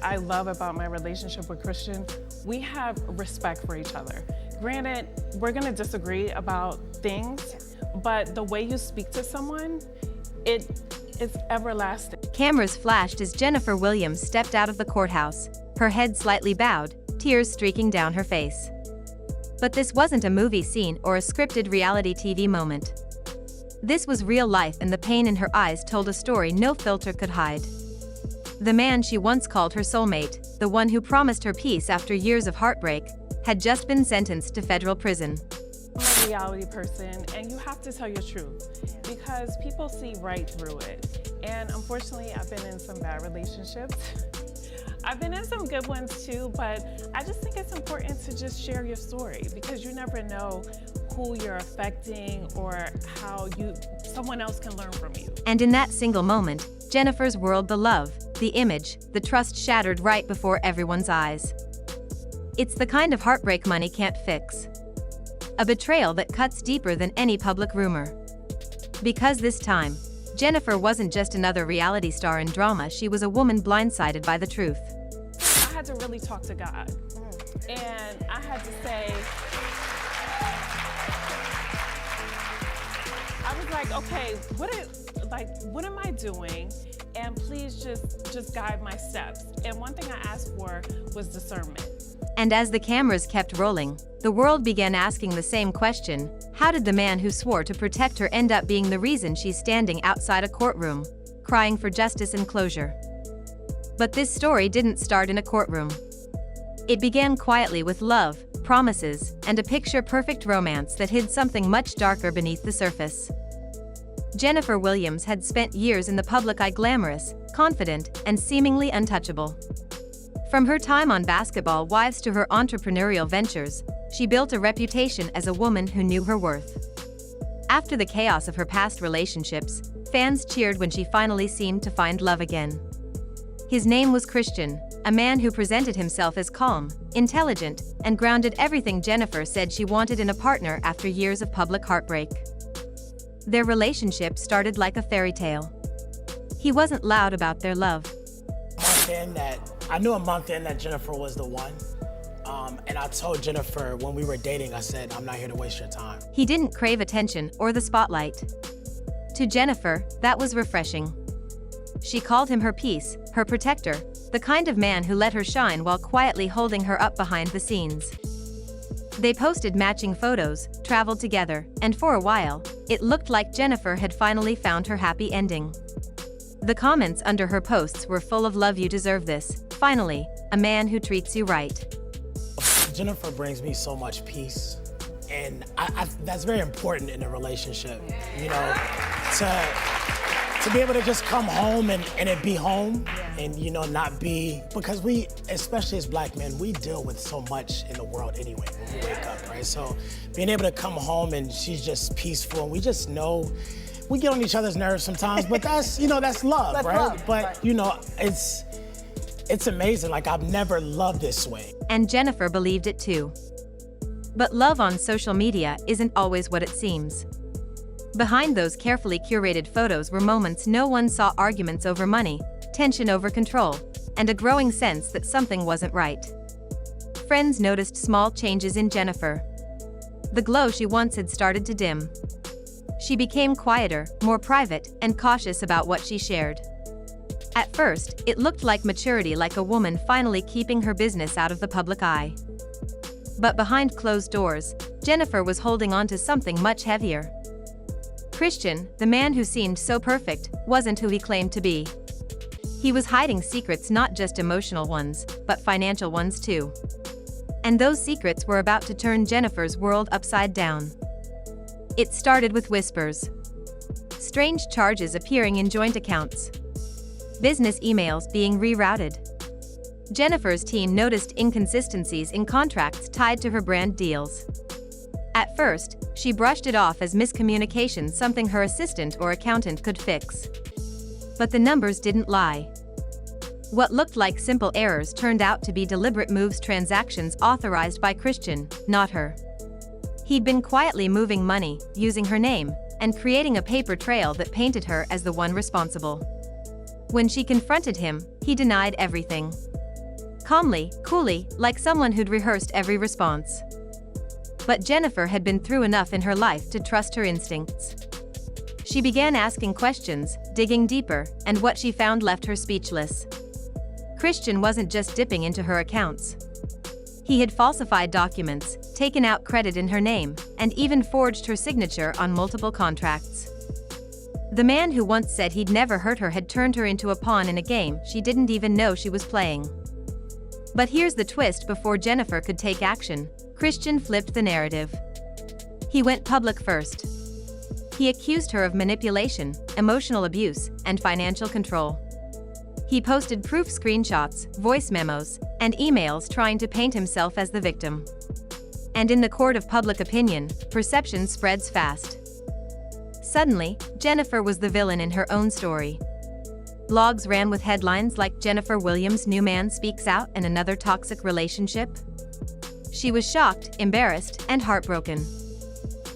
I love about my relationship with Christian, we have respect for each other. Granted, we're gonna disagree about things, but the way you speak to someone, it is everlasting. Cameras flashed as Jennifer Williams stepped out of the courthouse, her head slightly bowed, tears streaking down her face. But this wasn't a movie scene or a scripted reality TV moment. This was real life, and the pain in her eyes told a story no filter could hide. The man she once called her soulmate, the one who promised her peace after years of heartbreak, had just been sentenced to federal prison. I'm a reality person, and you have to tell your truth because people see right through it. And unfortunately, I've been in some bad relationships. I've been in some good ones too, but I just think it's important to just share your story because you never know who you're affecting or how someone else can learn from you. And in that single moment, Jennifer's world, the love, the image, the trust shattered right before everyone's eyes. It's the kind of heartbreak money can't fix. A betrayal that cuts deeper than any public rumor. Because this time, Jennifer wasn't just another reality star in drama, she was a woman blindsided by the truth. I had to really talk to God, and I had to say, I was like, okay, what am I doing? And please just guide my steps. And one thing I asked for was discernment. And as the cameras kept rolling, the world began asking the same question: how did the man who swore to protect her end up being the reason she's standing outside a courtroom, crying for justice and closure? But this story didn't start in a courtroom. It began quietly with love, promises, and a picture-perfect romance that hid something much darker beneath the surface. Jennifer Williams had spent years in the public eye, glamorous, confident, and seemingly untouchable. From her time on Basketball Wives to her entrepreneurial ventures, she built a reputation as a woman who knew her worth. After the chaos of her past relationships, fans cheered when she finally seemed to find love again. His name was Christian, a man who presented himself as calm, intelligent, and grounded, everything Jennifer said she wanted in a partner after years of public heartbreak. Their relationship started like a fairy tale. He wasn't loud about their love. I knew a month in that Jennifer was the one. And I told Jennifer when we were dating, I said, I'm not here to waste your time. He didn't crave attention or the spotlight. To Jennifer, that was refreshing. She called him her peace, her protector, the kind of man who let her shine while quietly holding her up behind the scenes. They posted matching photos, traveled together, and for a while, it looked like Jennifer had finally found her happy ending. The comments under her posts were full of "love, you deserve this, finally, a man who treats you right." Jennifer brings me so much peace, and that's very important in a relationship, you know, to be able to just come home and it be home, and, you know, not be, because we, especially as black men, we deal with so much in the world anyway when we wake up, right? So being able to come home and she's just peaceful, and we just know, we get on each other's nerves sometimes, but that's, you know, that's love, That's right? love, but, right. you know, it's amazing. Like, I've never loved this way. And Jennifer believed it too. But love on social media isn't always what it seems. Behind those carefully curated photos were moments no one saw: arguments over money, tension over control, and a growing sense that something wasn't right. Friends noticed small changes in Jennifer. The glow she once had started to dim. She became quieter, more private, and cautious about what she shared. At first, it looked like maturity, like a woman finally keeping her business out of the public eye. But behind closed doors, Jennifer was holding on to something much heavier. Christian, the man who seemed so perfect, wasn't who he claimed to be. He was hiding secrets, not just emotional ones, but financial ones too. And those secrets were about to turn Jennifer's world upside down. It started with whispers. Strange charges appearing in joint accounts. Business emails being rerouted. Jennifer's team noticed inconsistencies in contracts tied to her brand deals. At first, she brushed it off as miscommunication, something her assistant or accountant could fix. But the numbers didn't lie. What looked like simple errors turned out to be deliberate moves, transactions authorized by Christian, not her. He'd been quietly moving money, using her name, and creating a paper trail that painted her as the one responsible. When she confronted him, he denied everything. calmly, coolly, like someone who'd rehearsed every response. But Jennifer had been through enough in her life to trust her instincts. She began asking questions, digging deeper, and what she found left her speechless. Christian wasn't just dipping into her accounts. He had falsified documents, taken out credit in her name, and even forged her signature on multiple contracts. The man who once said he'd never hurt her had turned her into a pawn in a game she didn't even know she was playing. But here's the twist: before Jennifer could take action, Christian flipped the narrative. He went public first. He accused her of manipulation, emotional abuse, and financial control. He posted proof screenshots, voice memos, and emails trying to paint himself as the victim. And in the court of public opinion, perception spreads fast. Suddenly, Jennifer was the villain in her own story. Blogs ran with headlines like "Jennifer Williams' new man speaks out and another toxic relationship." She was shocked, embarrassed, and heartbroken.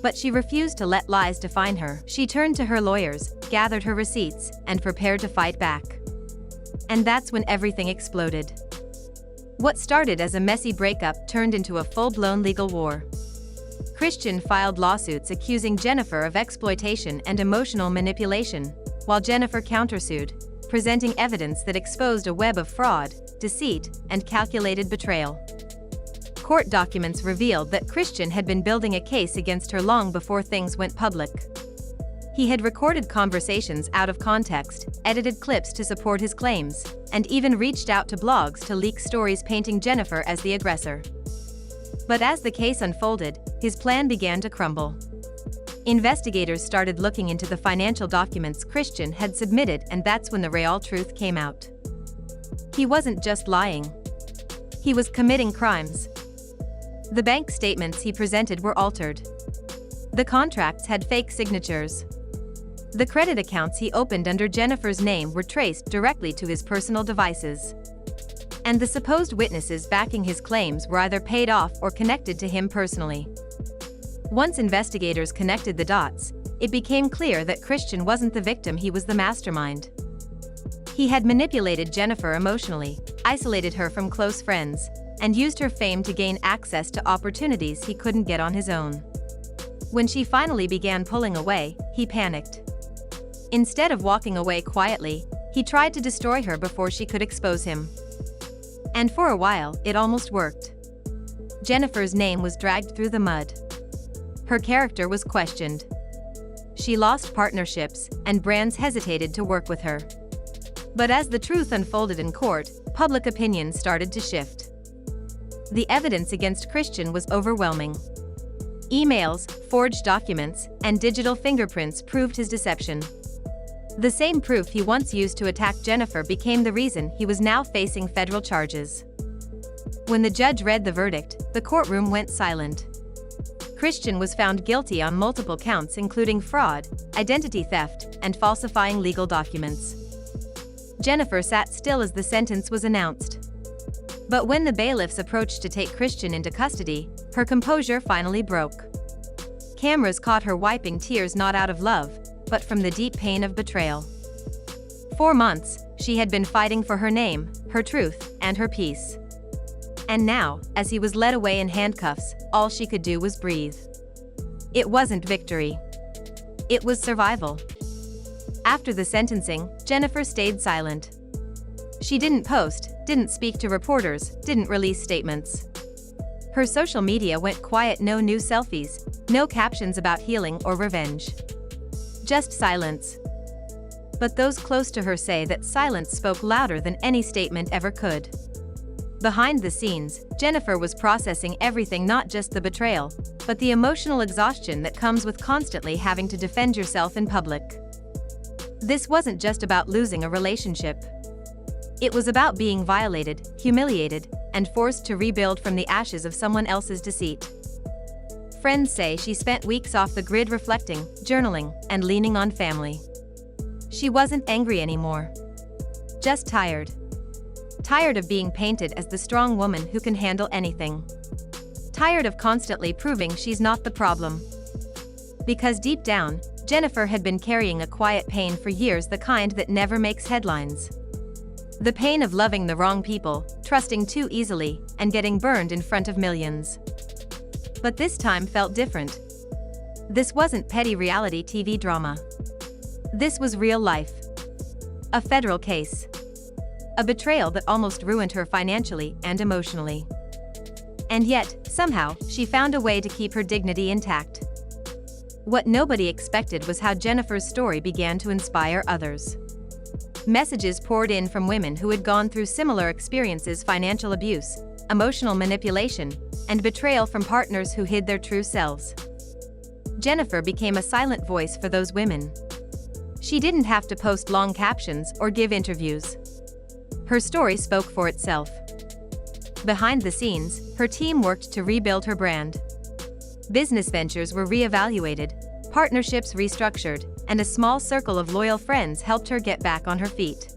But she refused to let lies define her. She turned to her lawyers, gathered her receipts, and prepared to fight back. And that's when everything exploded. What started as a messy breakup turned into a full-blown legal war. Christian filed lawsuits accusing Jennifer of exploitation and emotional manipulation, while Jennifer countersued, presenting evidence that exposed a web of fraud, deceit, and calculated betrayal. Court documents revealed that Christian had been building a case against her long before things went public. He had recorded conversations out of context, edited clips to support his claims, and even reached out to blogs to leak stories painting Jennifer as the aggressor. But as the case unfolded, his plan began to crumble. Investigators started looking into the financial documents Christian had submitted, and that's when the real truth came out. He wasn't just lying. He was committing crimes. The bank statements he presented were altered. The contracts had fake signatures. The credit accounts he opened under Jennifer's name were traced directly to his personal devices. And the supposed witnesses backing his claims were either paid off or connected to him personally. Once investigators connected the dots, it became clear that Christian wasn't the victim, he was the mastermind. He had manipulated Jennifer emotionally, isolated her from close friends, and used her fame to gain access to opportunities he couldn't get on his own. When she finally began pulling away, he panicked. Instead of walking away quietly, he tried to destroy her before she could expose him. And for a while, it almost worked. Jennifer's name was dragged through the mud. Her character was questioned. She lost partnerships, and brands hesitated to work with her. But as the truth unfolded in court, public opinion started to shift. The evidence against Christian was overwhelming. Emails, forged documents, and digital fingerprints proved his deception. The same proof he once used to attack Jennifer became the reason he was now facing federal charges. When the judge read the verdict, the courtroom went silent. Christian was found guilty on multiple counts, including fraud, identity theft, and falsifying legal documents. Jennifer sat still as the sentence was announced. But when the bailiffs approached to take Christian into custody, her composure finally broke. Cameras caught her wiping tears, not out of love, but from the deep pain of betrayal. 4 months, she had been fighting for her name, her truth, and her peace. And now, as he was led away in handcuffs, all she could do was breathe. It wasn't victory. It was survival. After the sentencing, Jennifer stayed silent. She didn't post, didn't speak to reporters, didn't release statements. Her social media went quiet, no new selfies, no captions about healing or revenge. Just silence. But those close to her say that silence spoke louder than any statement ever could. Behind the scenes, Jennifer was processing everything, not just the betrayal, but the emotional exhaustion that comes with constantly having to defend yourself in public. This wasn't just about losing a relationship. It was about being violated, humiliated, and forced to rebuild from the ashes of someone else's deceit. Friends say she spent weeks off the grid reflecting, journaling, and leaning on family. She wasn't angry anymore. Just tired. Tired of being painted as the strong woman who can handle anything. Tired of constantly proving she's not the problem. Because deep down, Jennifer had been carrying a quiet pain for years, the kind that never makes headlines. The pain of loving the wrong people, trusting too easily, and getting burned in front of millions. But this time felt different. This wasn't petty reality TV drama. This was real life. A federal case. A betrayal that almost ruined her financially and emotionally. And yet, somehow, she found a way to keep her dignity intact. What nobody expected was how Jennifer's story began to inspire others. Messages poured in from women who had gone through similar experiences: financial abuse, emotional manipulation, and betrayal from partners who hid their true selves. Jennifer became a silent voice for those women. She didn't have to post long captions or give interviews. Her story spoke for itself. Behind the scenes, her team worked to rebuild her brand. Business ventures were re-evaluated, partnerships restructured, and a small circle of loyal friends helped her get back on her feet.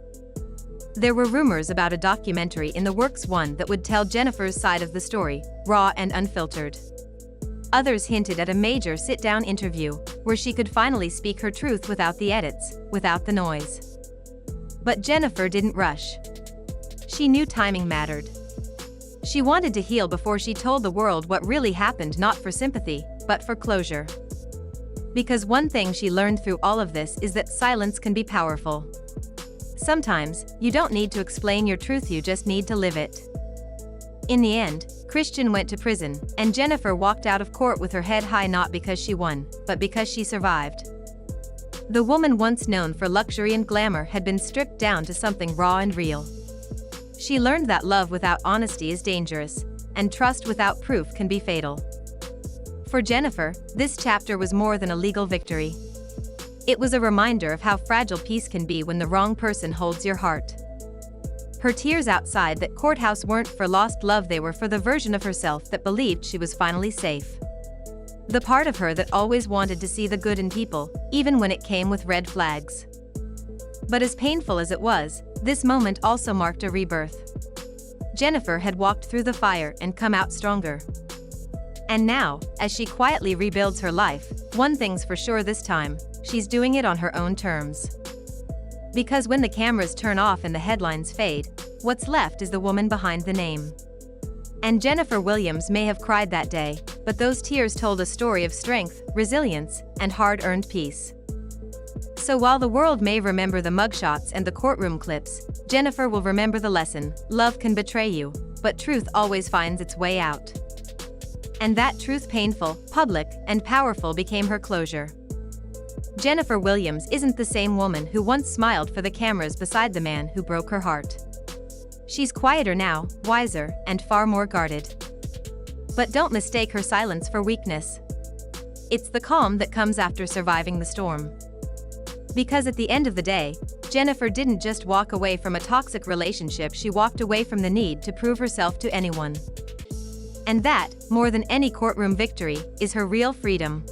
There were rumors about a documentary in the works, one that would tell Jennifer's side of the story, raw and unfiltered. Others hinted at a major sit-down interview, where she could finally speak her truth without the edits, without the noise. But Jennifer didn't rush. She knew timing mattered. She wanted to heal before she told the world what really happened, not for sympathy, but for closure. Because one thing she learned through all of this is that silence can be powerful. Sometimes, you don't need to explain your truth, you just need to live it. In the end, Christian went to prison, and Jennifer walked out of court with her head high, not because she won, but because she survived. The woman once known for luxury and glamour had been stripped down to something raw and real. She learned that love without honesty is dangerous, and trust without proof can be fatal. For Jennifer, this chapter was more than a legal victory. It was a reminder of how fragile peace can be when the wrong person holds your heart. Her tears outside that courthouse weren't for lost love, they were for the version of herself that believed she was finally safe. The part of her that always wanted to see the good in people, even when it came with red flags. But as painful as it was, this moment also marked a rebirth. Jennifer had walked through the fire and come out stronger. And now, as she quietly rebuilds her life, one thing's for sure this time, she's doing it on her own terms. Because when the cameras turn off and the headlines fade, what's left is the woman behind the name. And Jennifer Williams may have cried that day, but those tears told a story of strength, resilience, and hard-earned peace. So while the world may remember the mugshots and the courtroom clips, Jennifer will remember the lesson: love can betray you, but truth always finds its way out. And that truth, painful, public, and powerful, became her closure. Jennifer Williams isn't the same woman who once smiled for the cameras beside the man who broke her heart. She's quieter now, wiser, and far more guarded. But don't mistake her silence for weakness. It's the calm that comes after surviving the storm. Because at the end of the day, Jennifer didn't just walk away from a toxic relationship, she walked away from the need to prove herself to anyone. And that, more than any courtroom victory, is her real freedom.